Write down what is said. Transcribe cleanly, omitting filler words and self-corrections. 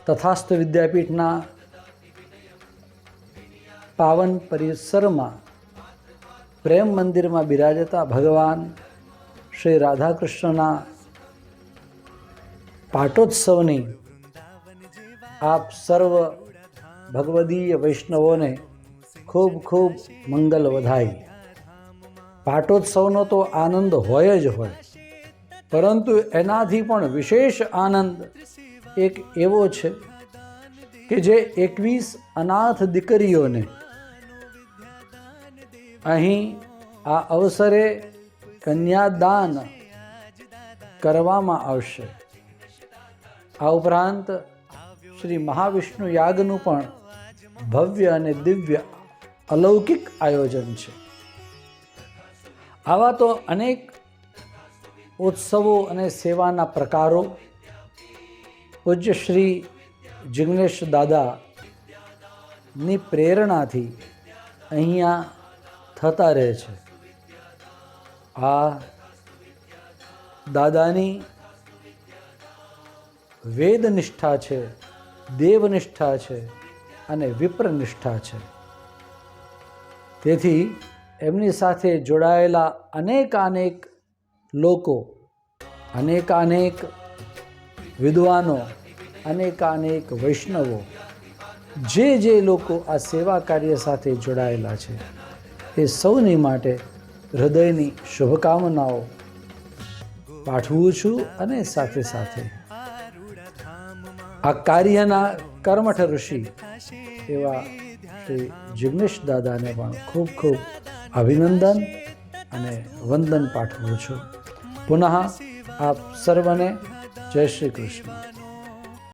તથાસ્તુ વિદ્યાપીઠના પાવન પરિસરમાં પ્રેમ મંદિરમાં બિરાજતા ભગવાન શ્રી રાધાકૃષ્ણના પાટોત્સવની આપ સર્વ ભગવદીય વૈષ્ણવોને ખૂબ ખૂબ મંગલ વધાઈ. પાટોત્સવનો તો આનંદ હોય જ હોય, પરંતુ એનાથી પણ વિશેષ આનંદ એક એવો છે કે જે 21 અનાથ દીકરીઓને અહીં આ અવસરે કન્યાદાન કરવામાં આવશે. આ ઉપરાંત શ્રી મહાવિષ્ણુ યાગનું પણ ભવ્ય અને દિવ્ય અલૌકિક આયોજન છે. આવા તો અનેક ઉત્સવો અને સેવાના પ્રકારો પૂજ્ય શ્રી જિગ્નેશ દાદાની પ્રેરણાથી અહીંયા થતા રહે છે. આ દાદાની વેદનિષ્ઠા છે, દેવનિષ્ઠા છે અને વિપ્રનિષ્ઠા છે. તેથી એમની સાથે જોડાયેલા અનેકાનેક લોકો, અનેકાનેક વિદ્વાનો, અનેકાનેક વૈષ્ણવો, જે લોકો આ સેવા કાર્ય સાથે જોડાયેલા છે, એ સૌની માટે હૃદયની શુભકામનાઓ પાઠવું છું. અને સાથે સાથે આ કાર્યના કર્મઠ ઋષિ એવા શ્રી જિગ્નેશ દાદાને પણ ખૂબ ખૂબ અભિનંદન અને વંદન પાઠવું છું. પુનઃ આપ સર્વને જય શ્રી કૃષ્ણ.